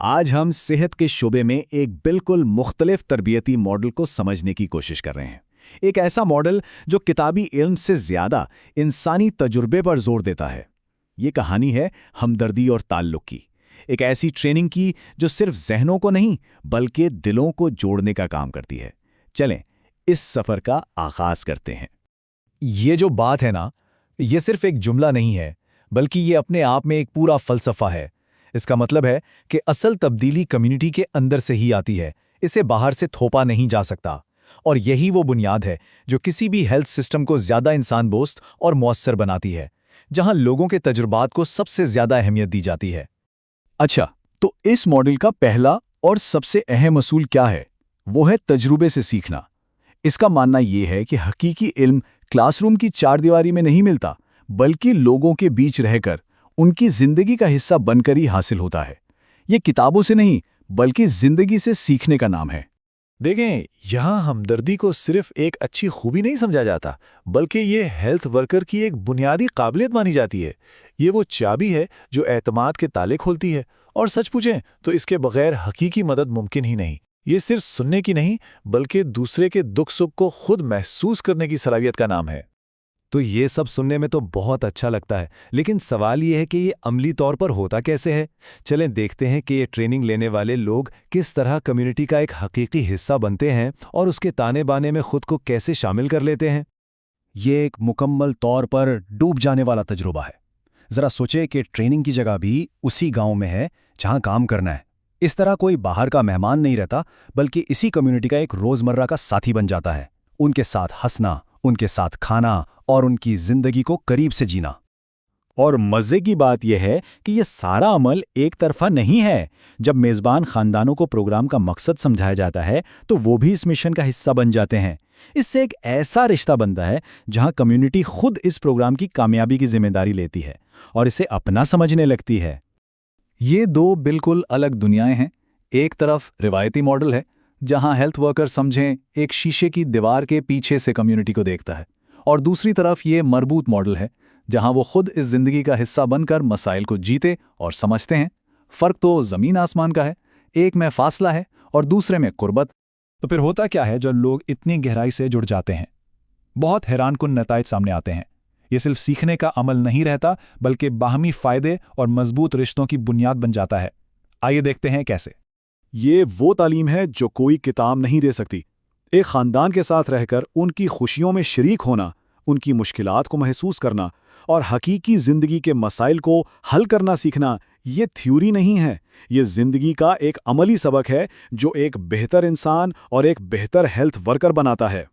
آج ہم صحت کے شعبے میں ایک بالکل مختلف تربیتی ماڈل کو سمجھنے کی کوشش کر رہے ہیں۔ ایک ایسا ماڈل جو کتابی علم سے زیادہ انسانی تجربے پر زور دیتا ہے۔ یہ کہانی ہے ہمدردی اور تعلق کی، ایک ایسی ٹریننگ کی جو صرف ذہنوں کو نہیں بلکہ دلوں کو جوڑنے کا کام کرتی ہے۔ چلیں اس سفر کا آغاز کرتے ہیں۔ یہ جو بات ہے نا، یہ صرف ایک جملہ نہیں ہے، بلکہ یہ اپنے آپ میں ایک پورا فلسفہ ہے۔ اس کا مطلب ہے کہ اصل تبدیلی کمیونٹی کے اندر سے ہی آتی ہے، اسے باہر سے تھوپا نہیں جا سکتا۔ اور یہی وہ بنیاد ہے جو کسی بھی ہیلتھ سسٹم کو زیادہ انسان دوست اور مؤثر بناتی ہے، جہاں لوگوں کے تجربات کو سب سے زیادہ اہمیت دی جاتی ہے۔ اچھا، تو اس ماڈل کا پہلا اور سب سے اہم اصول کیا ہے؟ وہ ہے تجربے سے سیکھنا۔ اس کا ماننا یہ ہے کہ حقیقی علم کلاس روم کی چار دیواری میں نہیں ملتا، بلکہ لوگوں کے بیچ رہ کر ان کی زندگی کا حصہ بن کر ہی حاصل ہوتا ہے۔ یہ کتابوں سے نہیں بلکہ زندگی سے سیکھنے کا نام ہے۔ دیکھیں، یہاں ہمدردی کو صرف ایک اچھی خوبی نہیں سمجھا جاتا، بلکہ یہ ہیلتھ ورکر کی ایک بنیادی قابلیت مانی جاتی ہے۔ یہ وہ چابی ہے جو اعتماد کے تالے کھولتی ہے، اور سچ پوچھیں تو اس کے بغیر حقیقی مدد ممکن ہی نہیں۔ یہ صرف سننے کی نہیں بلکہ دوسرے کے دکھ سکھ کو خود محسوس کرنے کی صلاحیت کا نام ہے۔ تو یہ سب سننے میں تو بہت اچھا لگتا ہے، لیکن سوال یہ ہے کہ یہ عملی طور پر ہوتا کیسے ہے؟ چلیں دیکھتے ہیں کہ یہ ٹریننگ لینے والے لوگ کس طرح کمیونٹی کا ایک حقیقی حصہ بنتے ہیں اور اس کے تانے بانے میں خود کو کیسے شامل کر لیتے ہیں۔ یہ ایک مکمل طور پر ڈوب جانے والا تجربہ ہے۔ ذرا سوچیں کہ ٹریننگ کی جگہ بھی اسی گاؤں میں ہے جہاں کام کرنا ہے۔ اس طرح کوئی باہر کا مہمان نہیں رہتا، بلکہ اسی کمیونٹی کا ایک روزمرہ کا ساتھی بن جاتا ہے۔ ان کے ساتھ ہنسنا، ان کے ساتھ کھانا اور ان کی زندگی کو قریب سے جینا۔ اور مزے کی بات یہ ہے کہ یہ سارا عمل ایک طرفہ نہیں ہے۔ جب میزبان خاندانوں کو پروگرام کا مقصد سمجھایا جاتا ہے تو وہ بھی اس مشن کا حصہ بن جاتے ہیں۔ اس سے ایک ایسا رشتہ بنتا ہے جہاں کمیونٹی خود اس پروگرام کی کامیابی کی ذمہ داری لیتی ہے اور اسے اپنا سمجھنے لگتی ہے۔ یہ دو بالکل الگ دنیائیں ہیں۔ ایک طرف روایتی ماڈل ہے جہاں ہیلتھ ورکر سمجھیں ایک شیشے کی دیوار کے پیچھے سے کمیونٹی کو دیکھتا ہے، اور دوسری طرف یہ مربوط ماڈل ہے جہاں وہ خود اس زندگی کا حصہ بن کر مسائل کو جیتے اور سمجھتے ہیں۔ فرق تو زمین آسمان کا ہے، ایک میں فاصلہ ہے اور دوسرے میں قربت۔ تو پھر ہوتا کیا ہے جو لوگ اتنی گہرائی سے جڑ جاتے ہیں؟ بہت حیران کن نتائج سامنے آتے ہیں۔ یہ صرف سیکھنے کا عمل نہیں رہتا بلکہ باہمی فائدے اور مضبوط رشتوں کی بنیاد بن جاتا ہے۔ آئیے دیکھتے ہیں کیسے۔ یہ وہ تعلیم ہے جو کوئی کتاب نہیں دے سکتی۔ ایک خاندان کے ساتھ رہ کر ان کی خوشیوں میں شریک ہونا، ان کی مشکلات کو محسوس کرنا اور حقیقی زندگی کے مسائل کو حل کرنا سیکھنا، یہ تھیوری نہیں ہے، یہ زندگی کا ایک عملی سبق ہے جو ایک بہتر انسان اور ایک بہتر ہیلتھ ورکر بناتا ہے۔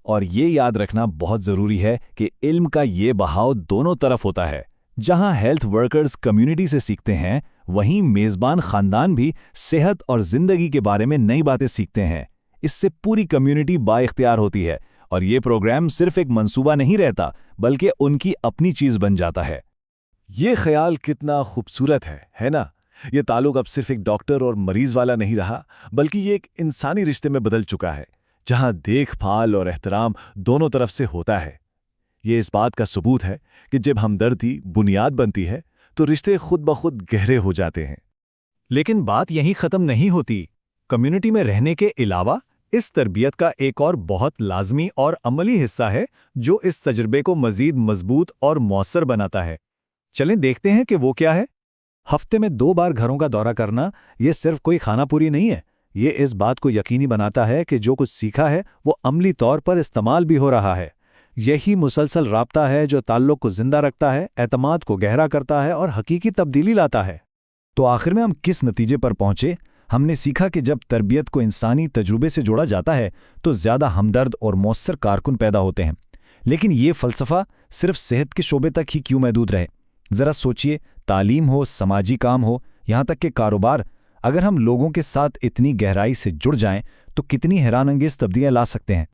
اور یہ یاد رکھنا بہت ضروری ہے کہ علم کا یہ بہاؤ دونوں طرف ہوتا ہے۔ جہاں ہیلتھ ورکرز کمیونٹی سے سیکھتے ہیں، وہیں میزبان خاندان بھی صحت اور زندگی کے بارے میں نئی باتیں سیکھتے ہیں۔ اس سے پوری کمیونٹی با اختیار ہوتی ہے، اور یہ پروگرام صرف ایک منصوبہ نہیں رہتا بلکہ ان کی اپنی چیز بن جاتا ہے۔ یہ خیال کتنا خوبصورت ہے نا؟ یہ تعلق اب صرف ایک ڈاکٹر اور مریض والا نہیں رہا، بلکہ یہ ایک انسانی رشتے میں بدل چکا ہے جہاں دیکھ بھال اور احترام دونوں طرف سے ہوتا ہے۔ یہ اس بات کا ثبوت ہے کہ جب ہمدردی بنیاد بنتی ہے تو رشتے خود بخود گہرے ہو جاتے ہیں۔ لیکن بات یہیں ختم نہیں ہوتی۔ کمیونٹی میں رہنے کے علاوہ اس تربیت کا ایک اور بہت لازمی اور عملی حصہ ہے جو اس تجربے کو مزید مضبوط اور مؤثر بناتا ہے۔ چلیں دیکھتے ہیں کہ وہ کیا ہے۔ ہفتے میں 2 بار گھروں کا دورہ کرنا یہ صرف کوئی کھانا پوری نہیں ہے، یہ اس بات کو یقینی بناتا ہے کہ جو کچھ سیکھا ہے وہ عملی طور پر استعمال بھی ہو رہا ہے۔ یہی مسلسل رابطہ ہے جو تعلق کو زندہ رکھتا ہے، اعتماد کو گہرا کرتا ہے اور حقیقی تبدیلی لاتا ہے۔ تو آخر میں ہم کس نتیجے پر پہنچے؟ ہم نے سیکھا کہ جب تربیت کو انسانی تجربے سے جوڑا جاتا ہے تو زیادہ ہمدرد اور مؤثر کارکن پیدا ہوتے ہیں۔ لیکن یہ فلسفہ صرف صحت کے شعبے تک ہی کیوں محدود رہے؟ ذرا سوچئے، تعلیم ہو، سماجی کام ہو، یہاں تک کہ کاروبار، اگر ہم لوگوں کے ساتھ اتنی گہرائی سے جڑ جائیں تو کتنی حیران انگیز تبدیلیاں لا سکتے ہیں۔